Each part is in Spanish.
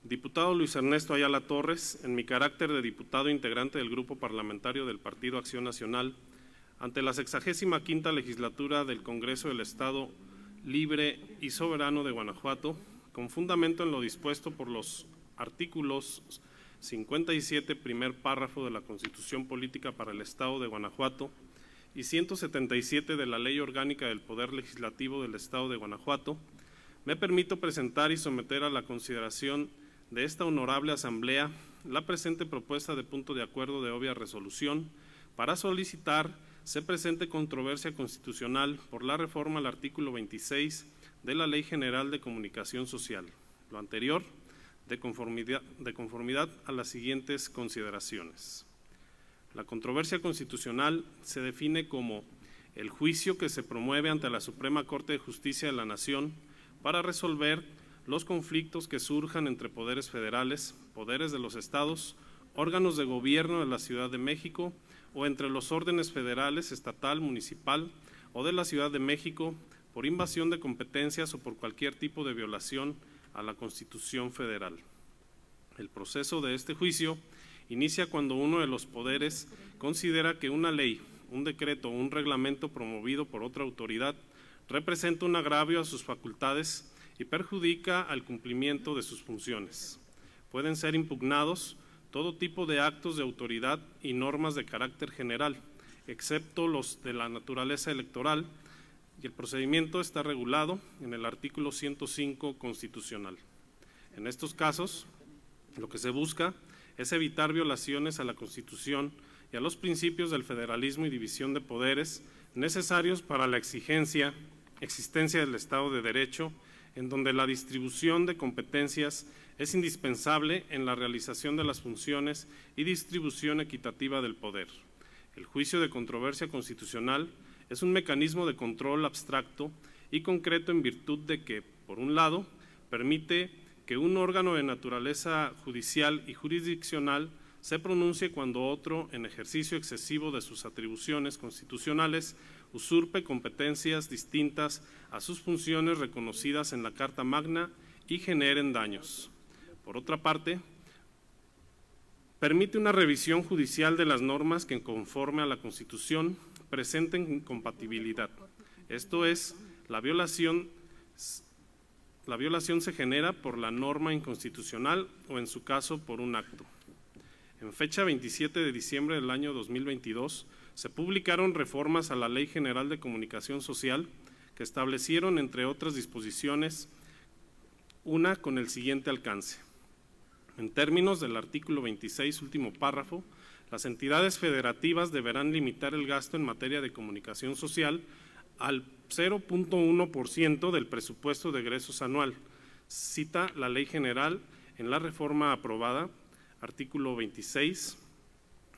Diputado Luis Ernesto Ayala Torres, en mi carácter de diputado integrante del Grupo Parlamentario del Partido Acción Nacional, ante la 65ª legislatura del Congreso del Estado Libre y Soberano de Guanajuato, con fundamento en lo dispuesto por los artículos 57, primer párrafo de la Constitución Política para el Estado de Guanajuato y 177 de la Ley Orgánica del Poder Legislativo del Estado de Guanajuato, me permito presentar y someter a la consideración de esta honorable Asamblea la presente propuesta de punto de acuerdo de obvia resolución para solicitar se presente controversia constitucional por la reforma al artículo 26 de la Ley General de Comunicación Social. Lo anterior, de conformidad a las siguientes consideraciones. La controversia constitucional se define como el juicio que se promueve ante la Suprema Corte de Justicia de la Nación para resolver los conflictos que surjan entre poderes federales, poderes de los estados, órganos de gobierno de la Ciudad de México o entre los órdenes federales, estatal, municipal o de la Ciudad de México por invasión de competencias o por cualquier tipo de violación a la Constitución Federal. El proceso de este juicio inicia cuando uno de los poderes considera que una ley, un decreto o un reglamento promovido por otra autoridad representa un agravio a sus facultades y perjudica al cumplimiento de sus funciones. Pueden ser impugnados todo tipo de actos de autoridad y normas de carácter general, excepto los de la naturaleza electoral, y el procedimiento está regulado en el artículo 105 constitucional. En estos casos, lo que se busca es evitar violaciones a la Constitución y a los principios del federalismo y división de poderes necesarios para la existencia del Estado de Derecho, en donde la distribución de competencias es indispensable en la realización de las funciones y distribución equitativa del poder. El juicio de controversia constitucional es un mecanismo de control abstracto y concreto en virtud de que, por un lado, permite que un órgano de naturaleza judicial y jurisdiccional se pronuncie cuando otro, en ejercicio excesivo de sus atribuciones constitucionales, usurpe competencias distintas a sus funciones reconocidas en la Carta Magna y generen daños. Por otra parte, permite una revisión judicial de las normas que, conforme a la Constitución, presenten incompatibilidad. Esto es, la violación se genera por la norma inconstitucional o, en su caso, por un acto. En fecha 27 de diciembre del año 2022, se publicaron reformas a la Ley General de Comunicación Social que establecieron, entre otras disposiciones, una con el siguiente alcance. En términos del artículo 26, último párrafo, las entidades federativas deberán limitar el gasto en materia de comunicación social al 0.1% del presupuesto de egresos anual, cita la Ley General en la reforma aprobada, artículo 26.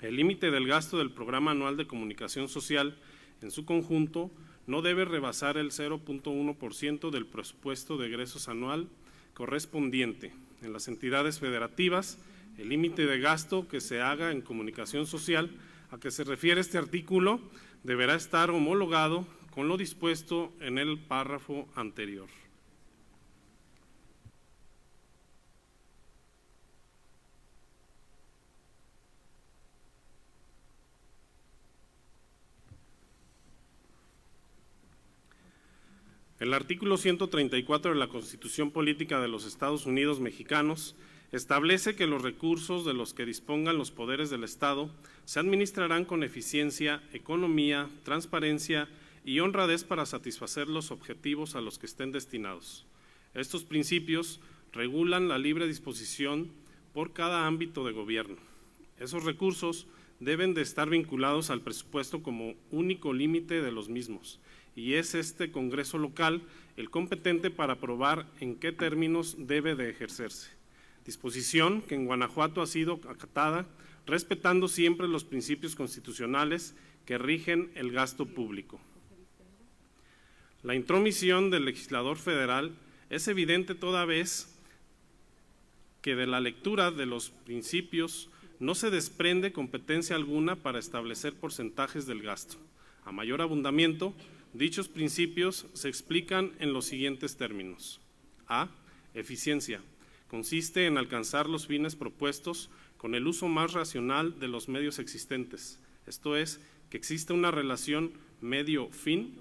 El límite del gasto del Programa Anual de Comunicación Social en su conjunto no debe rebasar el 0.1% del presupuesto de egresos anual correspondiente. En las entidades federativas, el límite de gasto que se haga en comunicación social a que se refiere este artículo deberá estar homologado con lo dispuesto en el párrafo anterior. El artículo 134 de la Constitución Política de los Estados Unidos Mexicanos establece que los recursos de los que dispongan los poderes del Estado se administrarán con eficiencia, economía, transparencia y honradez para satisfacer los objetivos a los que estén destinados. Estos principios regulan la libre disposición por cada ámbito de gobierno. Esos recursos deben de estar vinculados al presupuesto como único límite de los mismos, y es este Congreso local el competente para aprobar en qué términos debe de ejercerse. Disposición que en Guanajuato ha sido acatada, respetando siempre los principios constitucionales que rigen el gasto público. La intromisión del legislador federal es evidente toda vez que de la lectura de los principios no se desprende competencia alguna para establecer porcentajes del gasto. A mayor abundamiento, dichos principios se explican en los siguientes términos. A. Eficiencia. Consiste en alcanzar los fines propuestos con el uso más racional de los medios existentes, esto es, que exista una relación medio-fin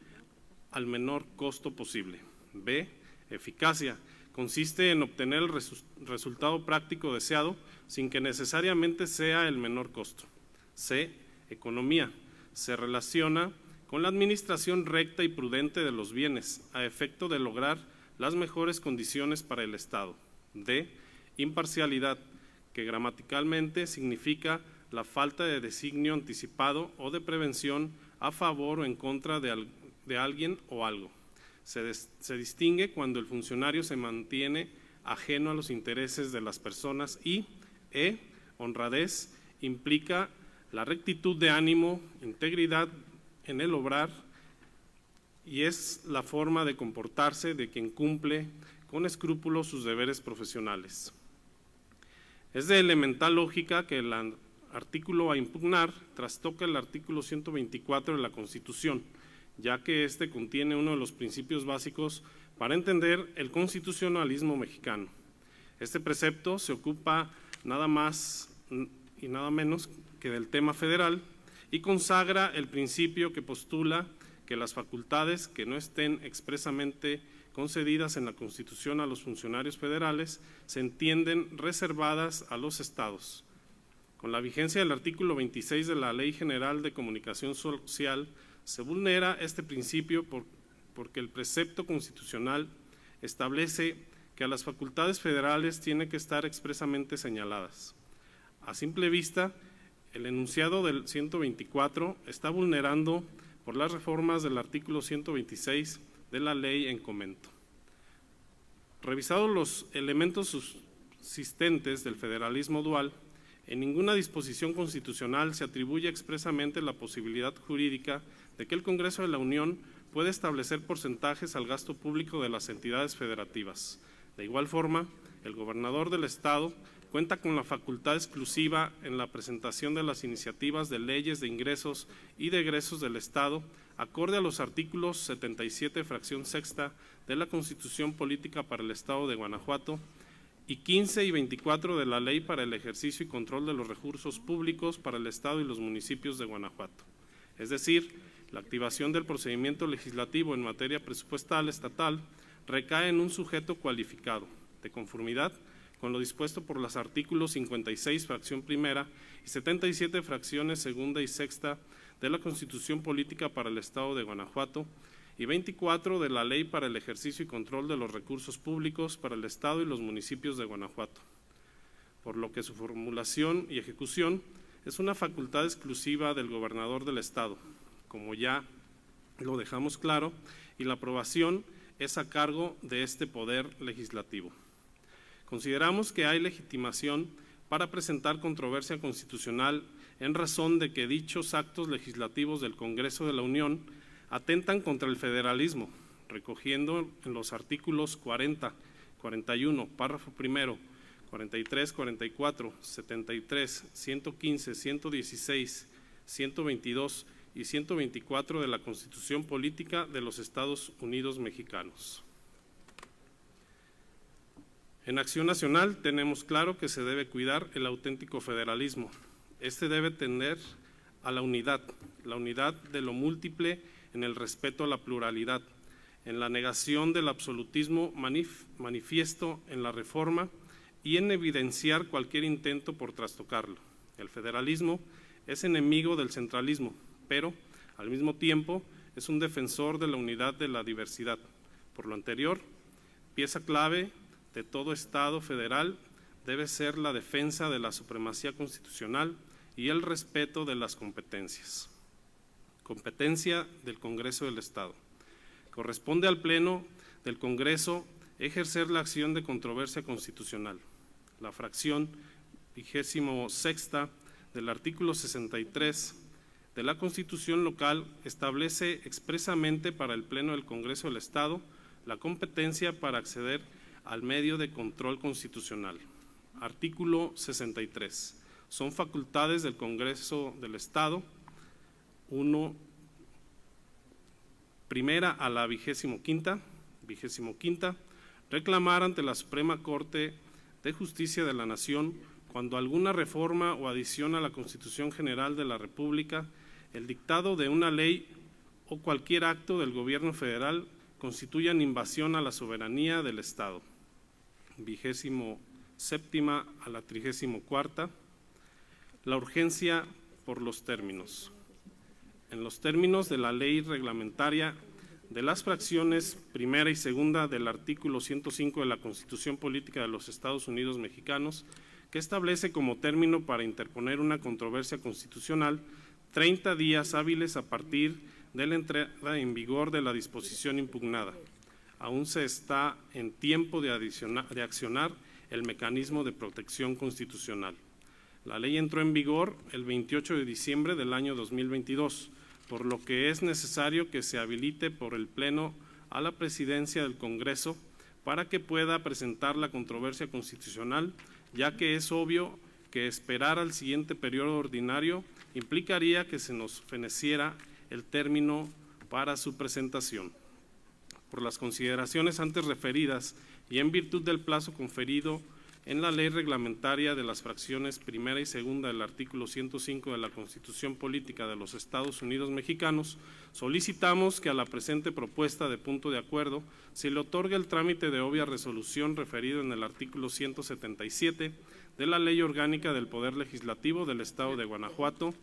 al menor costo posible. B. Eficacia. Consiste en obtener el resultado práctico deseado sin que necesariamente sea el menor costo. C. Economía. Se relaciona con la administración recta y prudente de los bienes, a efecto de lograr las mejores condiciones para el Estado. D. Imparcialidad, que gramaticalmente significa la falta de designio anticipado o de prevención a favor o en contra de alguien o algo. Se distingue cuando el funcionario se mantiene ajeno a los intereses de las personas y honradez implica la rectitud de ánimo, integridad en el obrar y es la forma de comportarse de quien cumple con escrúpulos sus deberes profesionales. Es de elemental lógica que el artículo a impugnar trastoca el artículo 124 de la Constitución, ya que este contiene uno de los principios básicos para entender el constitucionalismo mexicano. Este precepto se ocupa nada más y nada menos que del tema federal y consagra el principio que postula que las facultades que no estén expresamente concedidas en la Constitución a los funcionarios federales se entienden reservadas a los estados. Con la vigencia del artículo 26 de la Ley General de Comunicación Social, se vulnera este principio porque el precepto constitucional establece que a las facultades federales tienen que estar expresamente señaladas. A simple vista, el enunciado del 124 está vulnerando por las reformas del artículo 126 de la ley en comento. Revisados los elementos subsistentes del federalismo dual, en ninguna disposición constitucional se atribuye expresamente la posibilidad jurídica de que el Congreso de la Unión puede establecer porcentajes al gasto público de las entidades federativas. De igual forma, el gobernador del Estado cuenta con la facultad exclusiva en la presentación de las iniciativas de leyes de ingresos y de egresos del Estado, acorde a los artículos 77, fracción sexta de la Constitución Política para el Estado de Guanajuato y 15 y 24 de la Ley para el ejercicio y control de los recursos públicos para el Estado y los municipios de Guanajuato. Es decir, la activación del procedimiento legislativo en materia presupuestal estatal recae en un sujeto cualificado, de conformidad con lo dispuesto por los artículos 56, fracción primera, y 77, fracciones segunda y sexta de la Constitución Política para el Estado de Guanajuato, y 24 de la Ley para el ejercicio y control de los recursos públicos para el Estado y los municipios de Guanajuato, por lo que su formulación y ejecución es una facultad exclusiva del gobernador del Estado, como ya lo dejamos claro, y la aprobación es a cargo de este poder legislativo. Consideramos que hay legitimación para presentar controversia constitucional en razón de que dichos actos legislativos del Congreso de la Unión atentan contra el federalismo, recogiendo en los artículos 40, 41, párrafo primero, 43, 44, 73, 115, 116, 122 y 124 de la Constitución Política de los Estados Unidos Mexicanos. En Acción Nacional tenemos claro que se debe cuidar el auténtico federalismo. Este debe tender a la unidad de lo múltiple en el respeto a la pluralidad, en la negación del absolutismo manifiesto en la reforma y en evidenciar cualquier intento por trastocarlo. El federalismo es enemigo del centralismo, pero al mismo tiempo es un defensor de la unidad de la diversidad. Por lo anterior, pieza clave de todo Estado federal debe ser la defensa de la supremacía constitucional y el respeto de las competencias. Competencia del Congreso del Estado. Corresponde al Pleno del Congreso ejercer la acción de controversia constitucional. La fracción 26ª del artículo 63 de la Constitución local establece expresamente para el Pleno del Congreso del Estado la competencia para acceder al medio de control constitucional. Artículo 63. Son facultades del Congreso del Estado, 1, primera a la 25ª, reclamar ante la Suprema Corte de Justicia de la Nación, cuando alguna reforma o adición a la Constitución General de la República, el dictado de una ley o cualquier acto del Gobierno federal constituyan invasión a la soberanía del Estado. 27ª a la 34ª. La urgencia por los términos. En los términos de la ley reglamentaria de las fracciones primera y segunda del artículo 105 de la Constitución Política de los Estados Unidos Mexicanos, que establece como término para interponer una controversia constitucional 30 días hábiles a partir de la entrada en vigor de la disposición impugnada. Aún se está en tiempo de accionar el mecanismo de protección constitucional. La ley entró en vigor el 28 de diciembre del año 2022, por lo que es necesario que se habilite por el Pleno a la Presidencia del Congreso para que pueda presentar la controversia constitucional, ya que es obvio que esperar al siguiente periodo ordinario implicaría que se nos feneciera el término para su presentación. Por las consideraciones antes referidas y en virtud del plazo conferido en la ley reglamentaria de las fracciones primera y segunda del artículo 105 de la Constitución Política de los Estados Unidos Mexicanos, solicitamos que a la presente propuesta de punto de acuerdo se le otorgue el trámite de obvia resolución referido en el artículo 177 de la Ley Orgánica del Poder Legislativo del Estado de Guanajuato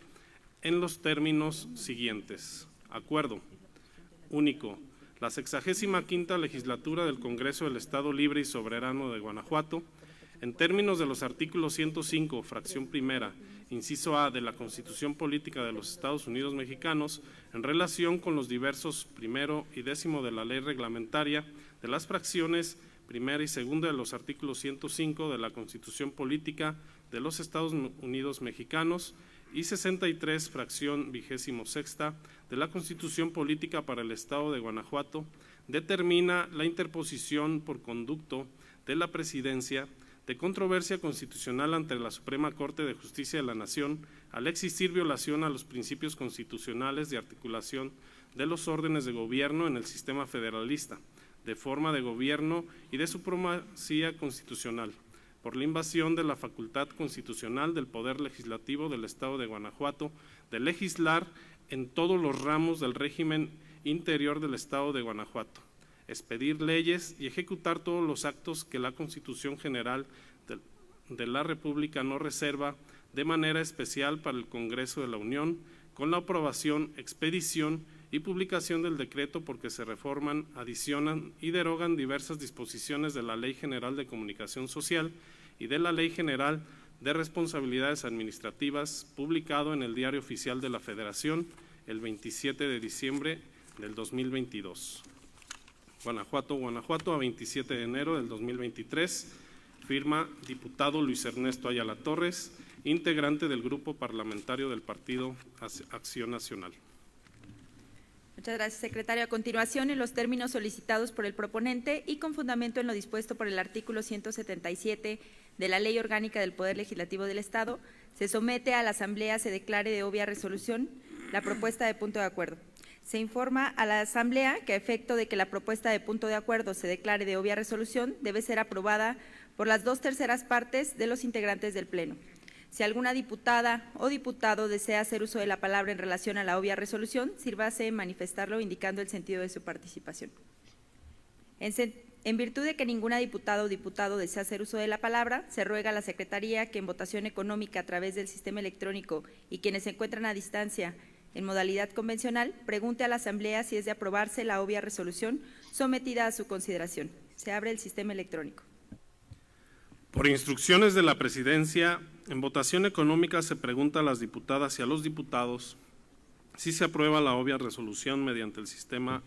en los términos siguientes. Acuerdo. Único. La 65ª legislatura del Congreso del Estado Libre y Soberano de Guanajuato, en términos de los artículos 105, fracción primera, inciso A de la Constitución Política de los Estados Unidos Mexicanos, en relación con los diversos primero y 10º de la ley reglamentaria de las fracciones primera y segunda de los artículos 105 de la Constitución Política de los Estados Unidos Mexicanos y 63, fracción 26ª de la Constitución Política para el Estado de Guanajuato, determina la interposición por conducto de la Presidencia de controversia constitucional ante la Suprema Corte de Justicia de la Nación al existir violación a los principios constitucionales de articulación de los órdenes de gobierno en el sistema federalista, de forma de gobierno y de supremacía constitucional, por la invasión de la facultad constitucional del Poder Legislativo del Estado de Guanajuato de legislar en todos los ramos del régimen interior del Estado de Guanajuato, expedir leyes y ejecutar todos los actos que la Constitución General de la República no reserva de manera especial para el Congreso de la Unión, con la aprobación, expedición y publicación del decreto porque se reforman, adicionan y derogan diversas disposiciones de la Ley General de Comunicación Social y de la Ley General de Responsabilidades Administrativas, publicado en el Diario Oficial de la Federación el 27 de diciembre del 2022. Guanajuato, Guanajuato, a 27 de enero del 2023, firma diputado Luis Ernesto Ayala Torres, integrante del Grupo Parlamentario del Partido Acción Nacional. Muchas gracias, secretario. A continuación, en los términos solicitados por el proponente y con fundamento en lo dispuesto por el artículo 177 de la Ley Orgánica del Poder Legislativo del Estado, se somete a la Asamblea, se declare de obvia resolución la propuesta de punto de acuerdo. Se informa a la Asamblea que a efecto de que la propuesta de punto de acuerdo se declare de obvia resolución, debe ser aprobada por las 2/3 partes de los integrantes del Pleno. Si alguna diputada o diputado desea hacer uso de la palabra en relación a la obvia resolución, sírvase en manifestarlo indicando el sentido de su participación. En virtud de que ninguna diputada o diputado desea hacer uso de la palabra, se ruega a la Secretaría que en votación económica a través del sistema electrónico y quienes se encuentran a distancia en modalidad convencional, pregunte a la Asamblea si es de aprobarse la obvia resolución sometida a su consideración. Se abre el sistema electrónico. Por instrucciones de la Presidencia, en votación económica se pregunta a las diputadas y a los diputados si se aprueba la obvia resolución mediante el sistema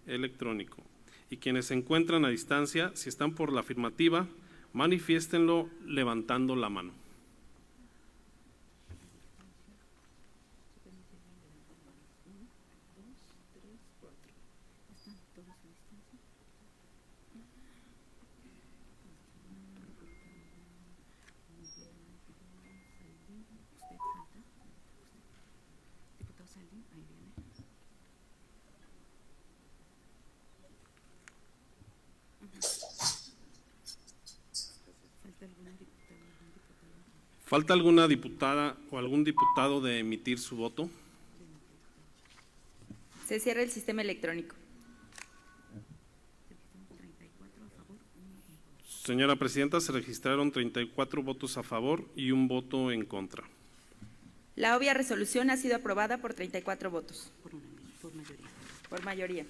electrónico. Y quienes se encuentran a distancia, si están por la afirmativa, manifiéstenlo levantando la mano. ¿Falta alguna diputada o algún diputado de emitir su voto? Se cierra el sistema electrónico. Señora Presidenta, se registraron 34 votos a favor y un voto en contra. La obvia resolución ha sido aprobada por 34 votos. Por mayoría.